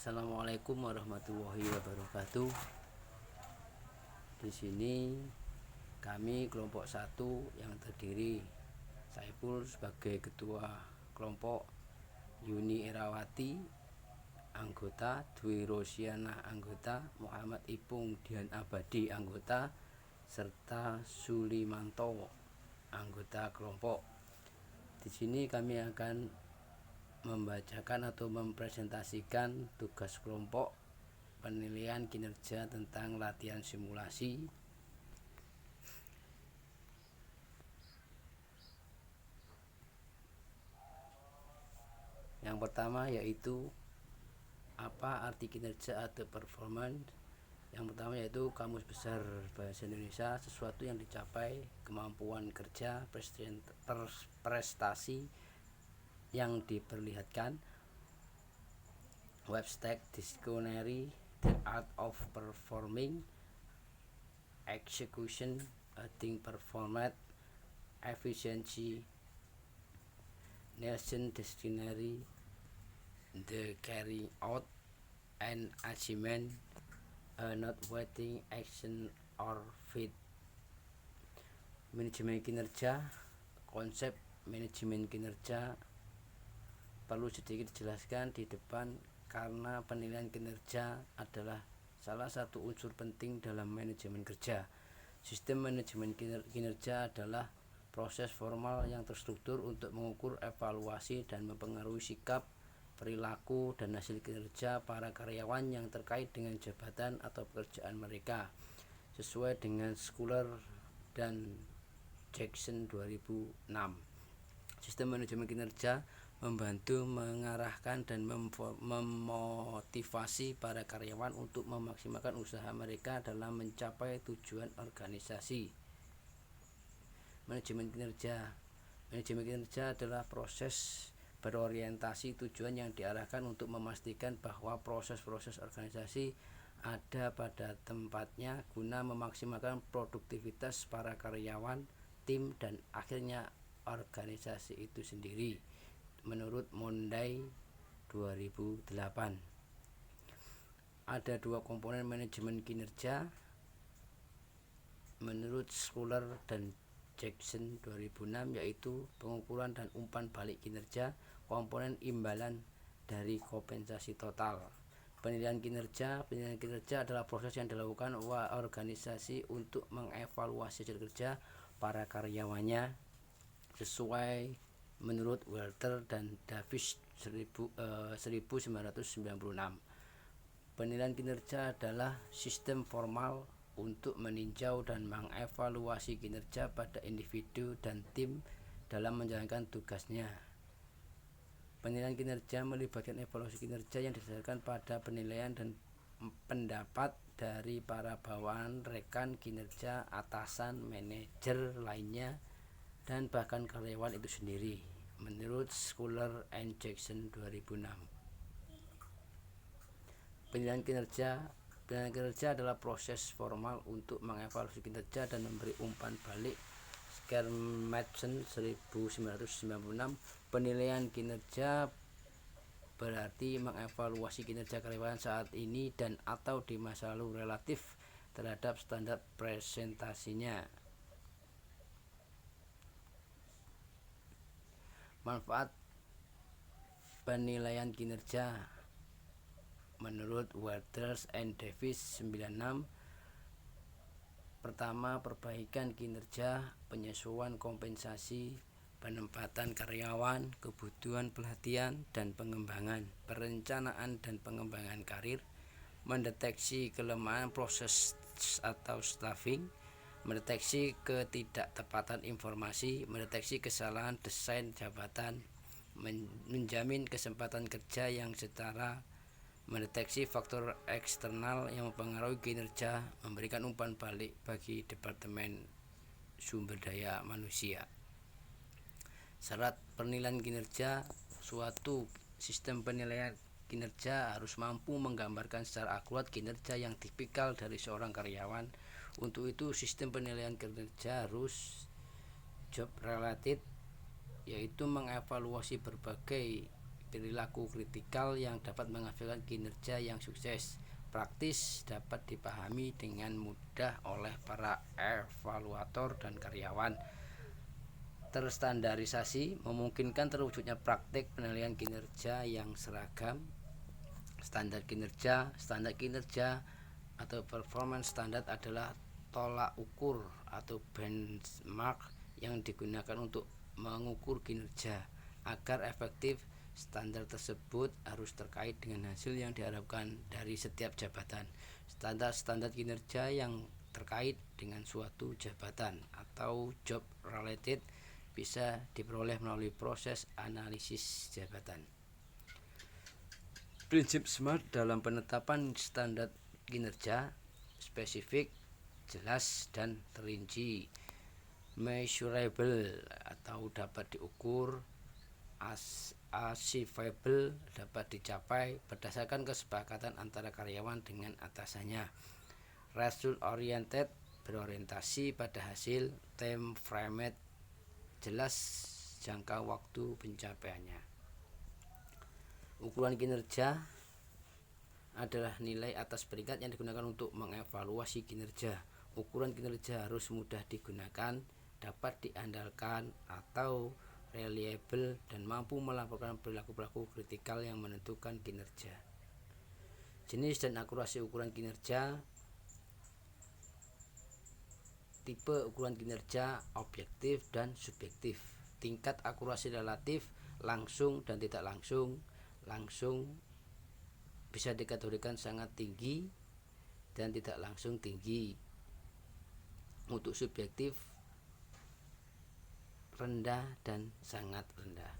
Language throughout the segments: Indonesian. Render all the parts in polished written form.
Assalamualaikum warahmatullahi wabarakatuh. Di sini kami kelompok 1 yang terdiri Saiful sebagai ketua kelompok, Yuni Erawati anggota, Dwi Rosiana anggota, Muhammad Ipung Dian Abadi anggota, serta Sulimanto anggota kelompok. Di sini kami akan membacakan atau mempresentasikan tugas kelompok penilaian kinerja tentang latihan simulasi. Yang pertama yaitu apa arti kinerja atau performance. Yang pertama yaitu Kamus Besar Bahasa Indonesia, sesuatu yang dicapai, kemampuan kerja, prestasi yang diperlihatkan. Webster Dictionary, the art of performing, execution, a thing performed, efficiency. Nielsen Dictionary, the carrying out and achievement, a not waiting action or feat. Manajemen kinerja, konsep manajemen kinerja perlu sedikit dijelaskan di depan karena penilaian kinerja adalah salah satu unsur penting dalam manajemen kerja. Sistem manajemen kinerja adalah proses formal yang terstruktur untuk mengukur, evaluasi, dan mempengaruhi sikap, perilaku, dan hasil kinerja para karyawan yang terkait dengan jabatan atau pekerjaan mereka, sesuai dengan Schuller dan Jackson 2006. Sistem manajemen kinerja membantu mengarahkan dan memotivasi para karyawan untuk memaksimalkan usaha mereka dalam mencapai tujuan organisasi. Manajemen kinerja adalah proses berorientasi tujuan yang diarahkan untuk memastikan bahwa proses-proses organisasi ada pada tempatnya guna memaksimalkan produktivitas para karyawan, tim, dan akhirnya organisasi itu sendiri. Menurut Monday 2008, ada 2 komponen manajemen kinerja menurut Schuller dan Jackson 2006, yaitu pengukuran dan umpan balik kinerja, komponen imbalan dari kompensasi total. Penilaian kinerja adalah proses yang dilakukan organisasi untuk mengevaluasi hasil kerja para karyawannya sesuai menurut Walter dan Davis 1996. Penilaian kinerja adalah sistem formal untuk meninjau dan mengevaluasi kinerja pada individu dan tim dalam menjalankan tugasnya. Penilaian kinerja melibatkan evaluasi kinerja yang didasarkan pada penilaian dan pendapat dari para bawahan, rekan kinerja, atasan, manajer lainnya, dan bahkan karyawan itu sendiri. Menurut Schuller and Jackson 2006. Penilaian kinerja adalah proses formal untuk mengevaluasi kinerja dan memberi umpan balik. Schermerhorn 1996. Penilaian kinerja berarti mengevaluasi kinerja karyawan saat ini dan atau di masa lalu relatif terhadap standar presentasinya. Manfaat penilaian kinerja menurut Waters and Davis 96. Pertama, perbaikan kinerja, penyesuaian kompensasi, penempatan karyawan, kebutuhan pelatihan dan pengembangan, perencanaan dan pengembangan karir, mendeteksi kelemahan proses atau staffing, mendeteksi ketidaktepatan informasi, mendeteksi kesalahan desain jabatan, menjamin kesempatan kerja yang setara, mendeteksi faktor eksternal yang mempengaruhi kinerja, memberikan umpan balik bagi Departemen Sumber Daya Manusia. Syarat penilaian kinerja. Suatu sistem penilaian kinerja harus mampu menggambarkan secara akurat kinerja yang tipikal dari seorang karyawan. Untuk itu, sistem penilaian kinerja harus job related, yaitu mengevaluasi berbagai perilaku kritikal yang dapat menghasilkan kinerja yang sukses. Praktis dapat dipahami dengan mudah oleh para evaluator dan karyawan. Terstandarisasi memungkinkan terwujudnya praktik penilaian kinerja yang seragam. Standar kinerja atau performance standard adalah tolak ukur atau benchmark yang digunakan untuk mengukur kinerja. Agar efektif, standar tersebut harus terkait dengan hasil yang diharapkan dari setiap jabatan. Standar kinerja yang terkait dengan suatu jabatan atau job related bisa diperoleh melalui proses analisis jabatan. Prinsip SMART dalam penetapan standar kinerja: spesifik, jelas, dan terinci. Measurable atau dapat diukur. Achievable dapat dicapai berdasarkan kesepakatan antara karyawan dengan atasannya. Result oriented berorientasi pada hasil. Time framed jelas jangka waktu pencapaiannya. Ukuran kinerja adalah nilai atas peringkat yang digunakan untuk mengevaluasi kinerja. Ukuran kinerja harus mudah digunakan, dapat diandalkan atau reliable, dan mampu melaporkan perilaku kritikal yang menentukan kinerja. Jenis dan akurasi ukuran kinerja. Tipe ukuran kinerja objektif dan subjektif. Tingkat akurasi relatif, langsung dan tidak langsung. Langsung bisa dikategorikan sangat tinggi dan tidak langsung tinggi. Untuk subjektif, rendah dan sangat rendah.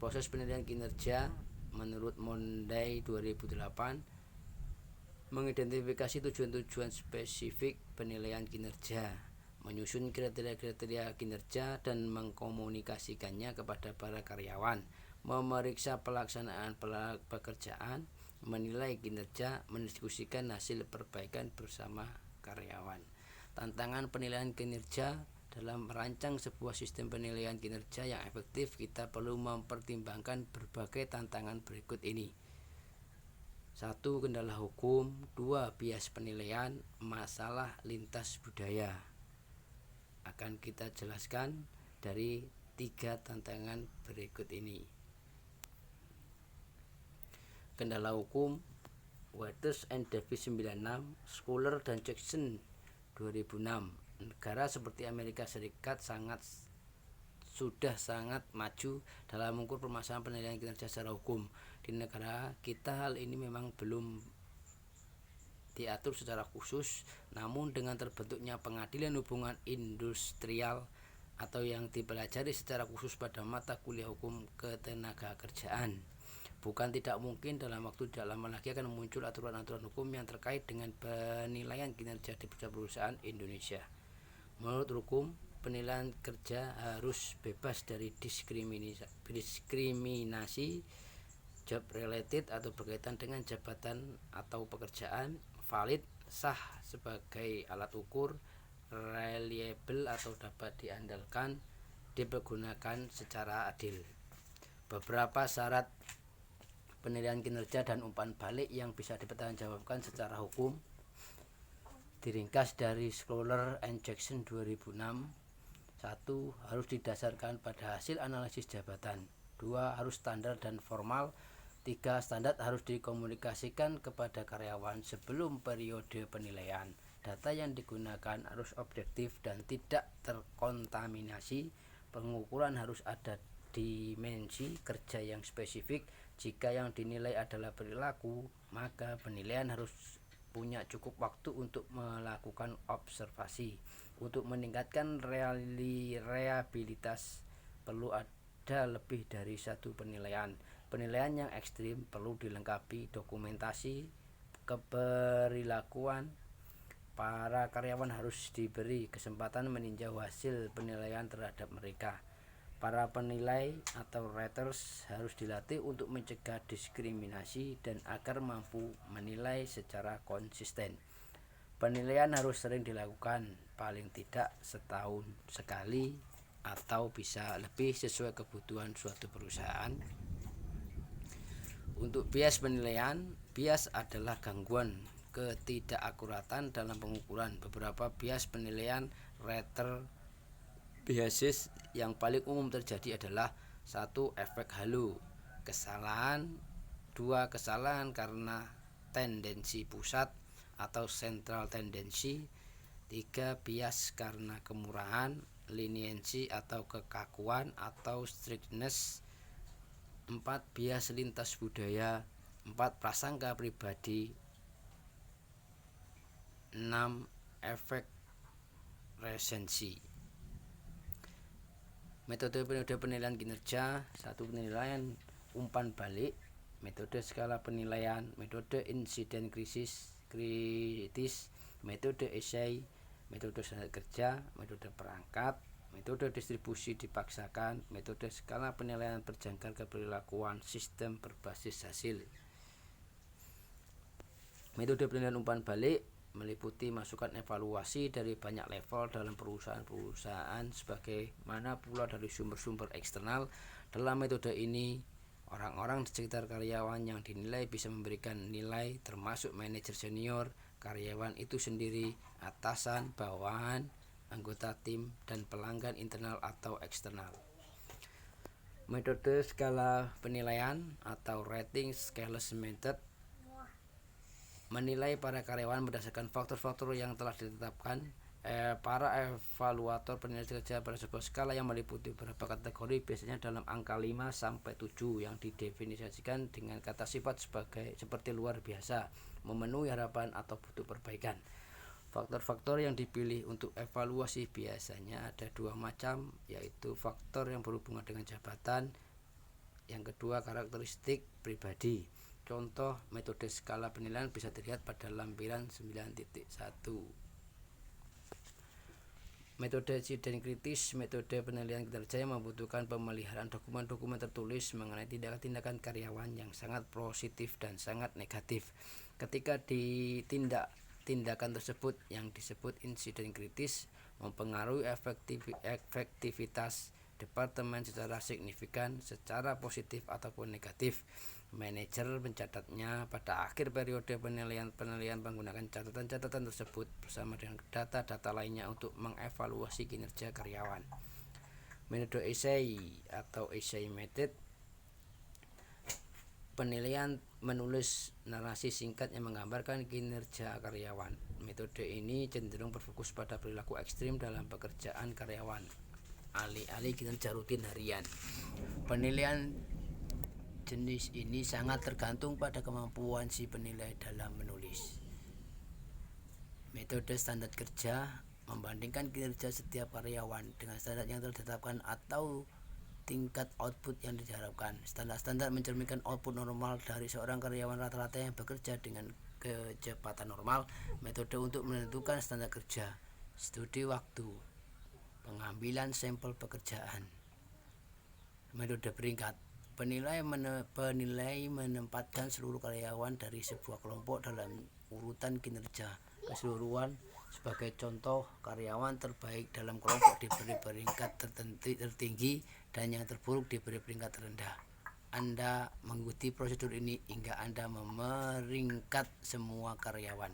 Proses penilaian kinerja menurut Monday 2008 mengidentifikasi tujuan-tujuan spesifik penilaian kinerja, menyusun kriteria-kriteria kinerja dan mengkomunikasikannya kepada para karyawan, memeriksa pelaksanaan pekerjaan, menilai kinerja, mendiskusikan hasil perbaikan bersama karyawan. Tantangan penilaian kinerja. Dalam merancang sebuah sistem penilaian kinerja yang efektif, kita perlu mempertimbangkan berbagai tantangan berikut ini. 1. Kendala hukum. 2. Bias penilaian. Masalah lintas budaya. Akan kita jelaskan dari 3 tantangan berikut ini. Kendala hukum. Waters and Davis 96, Schuler dan Jackson 2006. Negara seperti Amerika Serikat sudah sangat maju dalam mengukur permasalahan penilaian kinerja secara hukum. Di negara kita hal ini memang belum diatur secara khusus, namun dengan terbentuknya pengadilan hubungan industrial atau yang dipelajari secara khusus pada mata kuliah hukum ketenagakerjaan, bukan tidak mungkin dalam waktu tidak lama lagi akan muncul aturan-aturan hukum yang terkait dengan penilaian kinerja di perusahaan Indonesia. Menurut hukum, penilaian kerja harus bebas dari diskriminasi, job related atau berkaitan dengan jabatan atau pekerjaan, valid, sah sebagai alat ukur, reliable atau dapat diandalkan, dipergunakan secara adil. Beberapa syarat penilaian kinerja dan umpan balik yang bisa dipertanggungjawabkan secara hukum diringkas dari Schuler and Jackson 2006. 1. Harus didasarkan pada hasil analisis jabatan. 2. Harus standar dan formal. 3. Standar harus dikomunikasikan kepada karyawan sebelum periode penilaian. Data yang digunakan harus objektif dan tidak terkontaminasi. Pengukuran harus ada dimensi kerja yang spesifik. Jika yang dinilai adalah perilaku, maka penilaian harus punya cukup waktu untuk melakukan observasi. Untuk meningkatkan reliabilitas perlu ada lebih dari satu penilaian. Penilaian yang ekstrim perlu dilengkapi dokumentasi keperilakuan. Para karyawan harus diberi kesempatan meninjau hasil penilaian terhadap mereka. Para penilai atau raters harus dilatih untuk mencegah diskriminasi dan agar mampu menilai secara konsisten. Penilaian harus sering dilakukan, paling tidak setahun sekali, atau bisa lebih sesuai kebutuhan suatu perusahaan. Untuk bias penilaian, bias adalah gangguan ketidakakuratan dalam pengukuran. Beberapa bias penilaian Rater biases yang paling umum terjadi adalah 1. Efek halo, kesalahan. 2. Kesalahan karena tendensi pusat atau central tendency. 3. Bias karena kemurahan, leniency atau kekakuan atau strictness. 4. Bias lintas budaya. 4. Prasangka pribadi. 6. Efek resensi. Metode penilaian kinerja. 1. Penilaian umpan balik, metode skala penilaian, metode insiden kritis, metode esai, metode standar kerja, metode perangkat, metode distribusi dipaksakan, metode skala penilaian berjangkar keberlakuan, sistem berbasis hasil. Metode penilaian umpan balik meliputi masukan evaluasi dari banyak level dalam perusahaan-perusahaan sebagaimana pula dari sumber-sumber eksternal. Dalam metode ini, orang-orang di sekitar karyawan yang dinilai bisa memberikan nilai termasuk manajer senior, karyawan itu sendiri, atasan, bawahan, anggota tim, dan pelanggan internal atau eksternal. Metode skala penilaian atau rating scales method menilai para karyawan berdasarkan faktor-faktor yang telah ditetapkan para evaluator penilaian kerja pada sebuah skala yang meliputi beberapa kategori, biasanya dalam angka 5 sampai 7 yang didefinisikan dengan kata sifat seperti luar biasa, memenuhi harapan atau butuh perbaikan. Faktor-faktor yang dipilih untuk evaluasi biasanya ada 2 macam, yaitu faktor yang berhubungan dengan jabatan, yang kedua karakteristik pribadi. Contoh metode skala penilaian bisa dilihat pada lampiran 9.1. Metode insiden kritis, metode penilaian kinerja yang membutuhkan pemeliharaan dokumen-dokumen tertulis mengenai tindakan-tindakan karyawan yang sangat positif dan sangat negatif. Ketika tindakan tersebut yang disebut insiden kritis mempengaruhi efektivitas departemen secara signifikan, secara positif ataupun negatif. Manajer mencatatnya pada akhir periode penilaian menggunakan catatan-catatan tersebut bersama dengan data-data lainnya untuk mengevaluasi kinerja karyawan. Metode essay atau essay method, penilaian menulis narasi singkat yang menggambarkan kinerja karyawan. Metode ini cenderung berfokus pada perilaku ekstrim dalam pekerjaan karyawan, alih-alih kinerja rutin harian. Penilaian jenis ini sangat tergantung pada kemampuan si penilai dalam menulis. Metode standar kerja membandingkan kinerja setiap karyawan dengan standar yang telah ditetapkan atau tingkat output yang diharapkan. Standar-standar mencerminkan output normal dari seorang karyawan rata-rata yang bekerja dengan kecepatan normal. Metode untuk menentukan standar kerja, studi waktu, pengambilan sampel pekerjaan. Metode peringkat, penilai menempatkan seluruh karyawan dari sebuah kelompok dalam urutan kinerja keseluruhan. Sebagai contoh, karyawan terbaik dalam kelompok diberi peringkat tertinggi dan yang terburuk diberi peringkat terendah. Anda mengikuti prosedur ini hingga Anda memeringkat semua karyawan.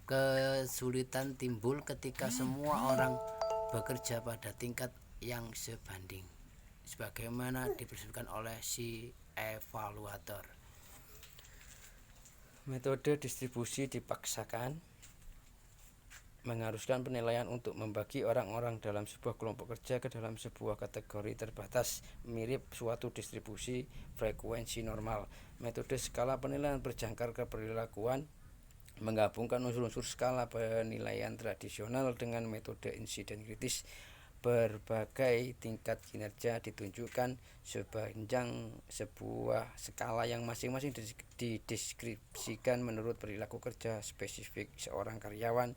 Kesulitan timbul ketika semua orang bekerja pada tingkat yang sebanding, sebagaimana dipresentasikan oleh si evaluator. Metode distribusi dipaksakan mengharuskan penilaian untuk membagi orang-orang dalam sebuah kelompok kerja ke dalam sebuah kategori terbatas, mirip suatu distribusi frekuensi normal. Metode skala penilaian berjangkar keberlakuan menggabungkan unsur-unsur skala penilaian tradisional dengan metode insiden kritis. Berbagai tingkat kinerja ditunjukkan sepanjang sebuah skala yang masing-masing dideskripsikan menurut perilaku kerja spesifik seorang karyawan.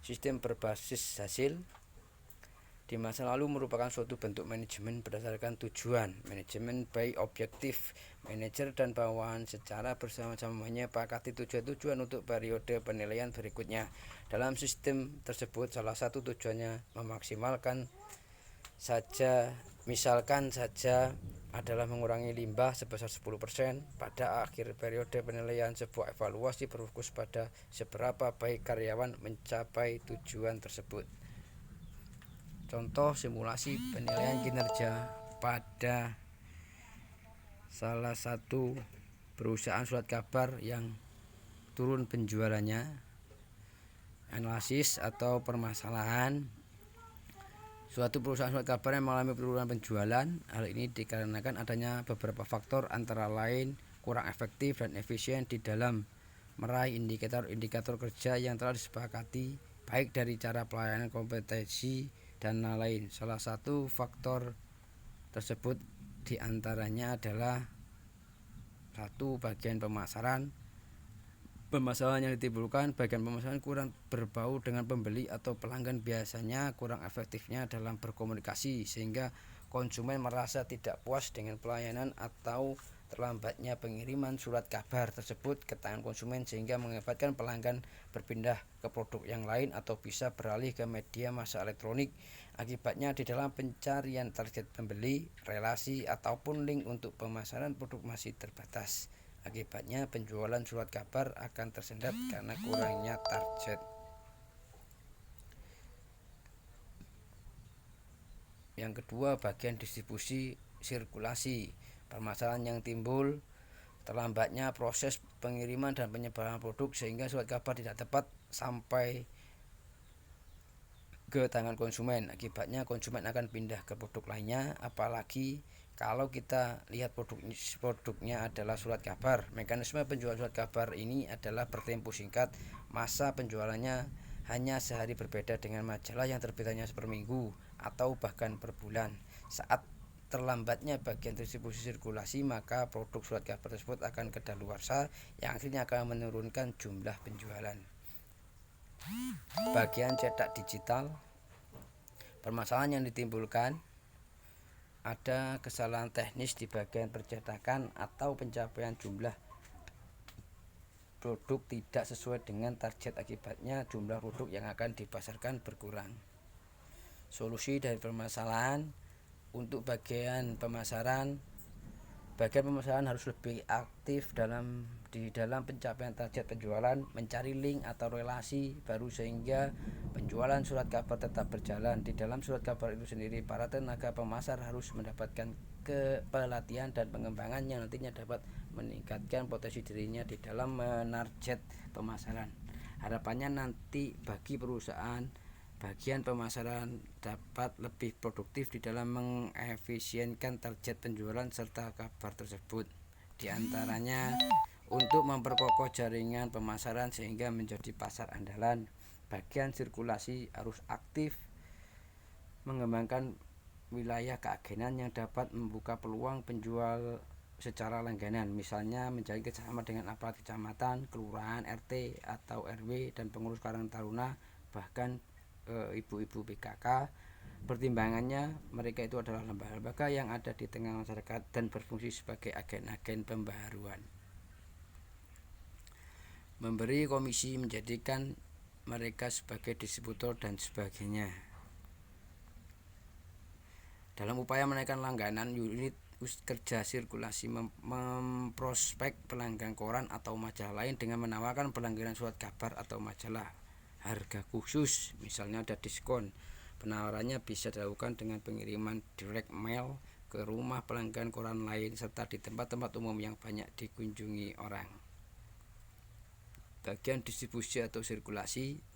Sistem berbasis hasil, di masa lalu merupakan suatu bentuk manajemen berdasarkan tujuan. Manajemen by objektif, manajer dan bawahan secara bersama-sama menyepakati tujuan-tujuan untuk periode penilaian berikutnya. Dalam sistem tersebut salah satu tujuannya misalkan saja adalah mengurangi limbah sebesar 10%. Pada akhir periode penilaian, sebuah evaluasi berfokus pada seberapa baik karyawan mencapai tujuan tersebut. Contoh simulasi penilaian kinerja pada salah satu perusahaan surat kabar yang turun penjualannya. Analisis atau permasalahan suatu perusahaan surat kabar yang mengalami penurunan penjualan. Hal ini dikarenakan adanya beberapa faktor, antara lain kurang efektif dan efisien di dalam meraih indikator-indikator kerja yang telah disepakati, baik dari cara pelayanan, kompetensi, dan lain-lain. Salah satu faktor tersebut diantaranya adalah 1. Bagian pemasaran. Permasalahan yang ditimbulkan bagian pemasaran kurang berbau dengan pembeli atau pelanggan, biasanya kurang efektifnya dalam berkomunikasi sehingga konsumen merasa tidak puas dengan pelayanan, atau terlambatnya pengiriman surat kabar tersebut ke tangan konsumen sehingga mengakibatkan pelanggan berpindah ke produk yang lain atau bisa beralih ke media massa elektronik. Akibatnya di dalam pencarian target pembeli, relasi ataupun link untuk pemasaran produk masih terbatas. Akibatnya penjualan surat kabar akan tersendat karena kurangnya target. Yang kedua, bagian distribusi sirkulasi. Permasalahan yang timbul terlambatnya proses pengiriman dan penyebaran produk sehingga surat kabar tidak tepat sampai ke tangan konsumen. Akibatnya konsumen akan pindah ke produk lainnya, apalagi kalau kita lihat produknya adalah surat kabar. Mekanisme penjualan surat kabar ini adalah bertempo singkat. Masa penjualannya hanya sehari, berbeda dengan majalah yang terbitannya seperminggu atau bahkan per bulan. Saat terlambatnya bagian distribusi sirkulasi, maka produk surat kabar tersebut akan kedaluarsa yang akhirnya akan menurunkan jumlah penjualan. Bagian cetak digital. Permasalahan yang ditimbulkan ada kesalahan teknis di bagian percetakan atau pencapaian jumlah produk tidak sesuai dengan target. Akibatnya jumlah produk yang akan dipasarkan berkurang. Solusi dari permasalahan: untuk bagian pemasaran harus lebih aktif di dalam pencapaian target penjualan, mencari link atau relasi baru sehingga penjualan surat kabar tetap berjalan. Di dalam surat kabar itu sendiri, para tenaga pemasar harus mendapatkan pelatihan dan pengembangan yang nantinya dapat meningkatkan potensi dirinya di dalam menarget pemasaran. Harapannya nanti bagi perusahaan, bagian pemasaran dapat lebih produktif di dalam mengefisienkan target penjualan serta kabar tersebut. Di antaranya untuk memperkokoh jaringan pemasaran sehingga menjadi pasar andalan. Bagian sirkulasi harus aktif mengembangkan wilayah keagenan yang dapat membuka peluang penjual secara langganan, misalnya menjalin kerjasama dengan aparat kecamatan, kelurahan, RT atau RW dan pengurus Karang Taruna, bahkan ibu-ibu PKK. Pertimbangannya, mereka itu adalah lembaga-lembaga yang ada di tengah masyarakat dan berfungsi sebagai agen-agen pembaharuan. Memberi komisi, menjadikan mereka sebagai distributor dan sebagainya. Dalam upaya menaikkan langganan, unit kerja sirkulasi memprospek pelanggan koran atau majalah lain dengan menawarkan pelanggaran surat kabar atau majalah harga khusus, misalnya ada diskon. Penawarannya bisa dilakukan dengan pengiriman direct mail ke rumah pelanggan koran lain serta di tempat-tempat umum yang banyak dikunjungi orang. Bagian distribusi atau sirkulasi.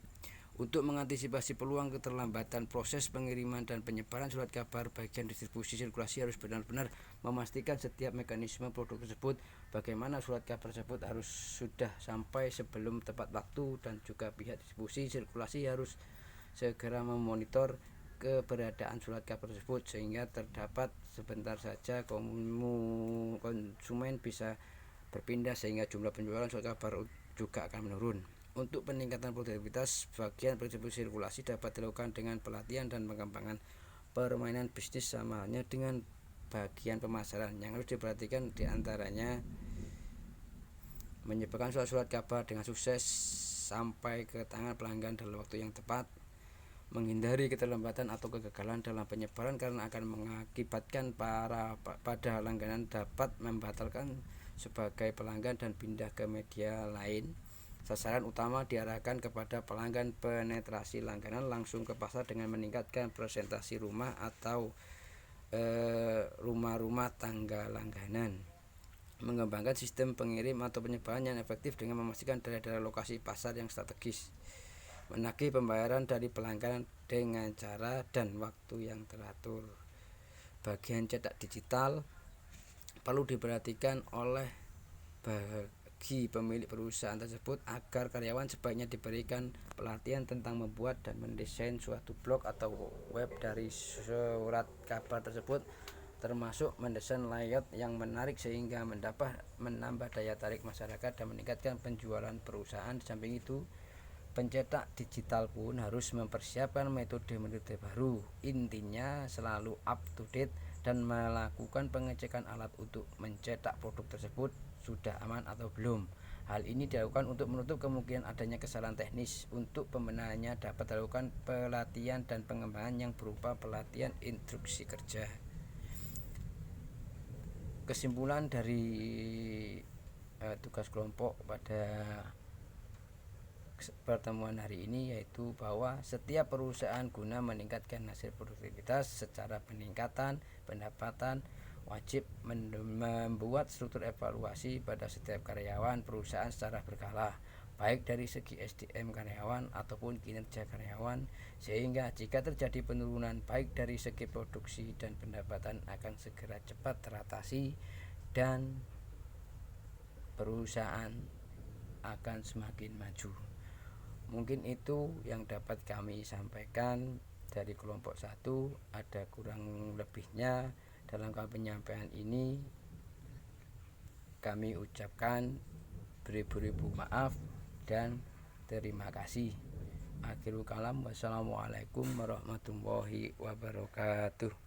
Untuk mengantisipasi peluang keterlambatan proses pengiriman dan penyebaran surat kabar, bagian distribusi sirkulasi harus benar-benar memastikan setiap mekanisme produk tersebut, bagaimana surat kabar tersebut harus sudah sampai sebelum tepat waktu, dan juga pihak distribusi sirkulasi harus segera memonitor keberadaan surat kabar tersebut sehingga terdapat sebentar saja konsumen bisa berpindah sehingga jumlah penjualan surat kabar juga akan menurun. Untuk peningkatan produktivitas, bagian prinsip sirkulasi dapat dilakukan dengan pelatihan dan pengembangan permainan bisnis, sama halnya dengan bagian pemasaran. Yang harus diperhatikan diantaranya menyebarkan surat-surat kabar dengan sukses sampai ke tangan pelanggan dalam waktu yang tepat, menghindari keterlambatan atau kegagalan dalam penyebaran karena akan mengakibatkan pada langganan dapat membatalkan sebagai pelanggan dan pindah ke media lain. Sasaran utama diarahkan kepada pelanggan, penetrasi langganan langsung ke pasar dengan meningkatkan presentasi rumah atau rumah-rumah tangga langganan. Mengembangkan sistem pengirim atau penyebaran yang efektif dengan memastikan daerah-daerah lokasi pasar yang strategis. Menagih pembayaran dari pelanggan dengan cara dan waktu yang teratur. Bagian cetak digital perlu diperhatikan oleh bagi pemilik perusahaan tersebut agar karyawan sebaiknya diberikan pelatihan tentang membuat dan mendesain suatu blog atau web dari surat kabar tersebut, termasuk mendesain layout yang menarik sehingga menambah daya tarik masyarakat dan meningkatkan penjualan perusahaan. Di samping itu, pencetak digital pun harus mempersiapkan metode-metode baru. Intinya selalu up to date dan melakukan pengecekan alat untuk mencetak produk tersebut sudah aman atau belum. Hal ini dilakukan untuk menutup kemungkinan adanya kesalahan teknis. Untuk pembenahannya dapat dilakukan pelatihan dan pengembangan yang berupa pelatihan instruksi kerja. Kesimpulan dari tugas kelompok pada pertemuan hari ini yaitu bahwa setiap perusahaan guna meningkatkan hasil produktivitas secara peningkatan pendapatan wajib membuat struktur evaluasi pada setiap karyawan perusahaan secara berkala, baik dari segi SDM karyawan ataupun kinerja karyawan, sehingga jika terjadi penurunan baik dari segi produksi dan pendapatan akan segera cepat teratasi dan perusahaan akan semakin maju. Mungkin itu yang dapat kami sampaikan dari kelompok 1. Ada kurang lebihnya dalam penyampaian ini kami ucapkan beribu-ribu maaf dan terima kasih. Akhirul kalam, wassalamualaikum warahmatullahi wabarakatuh.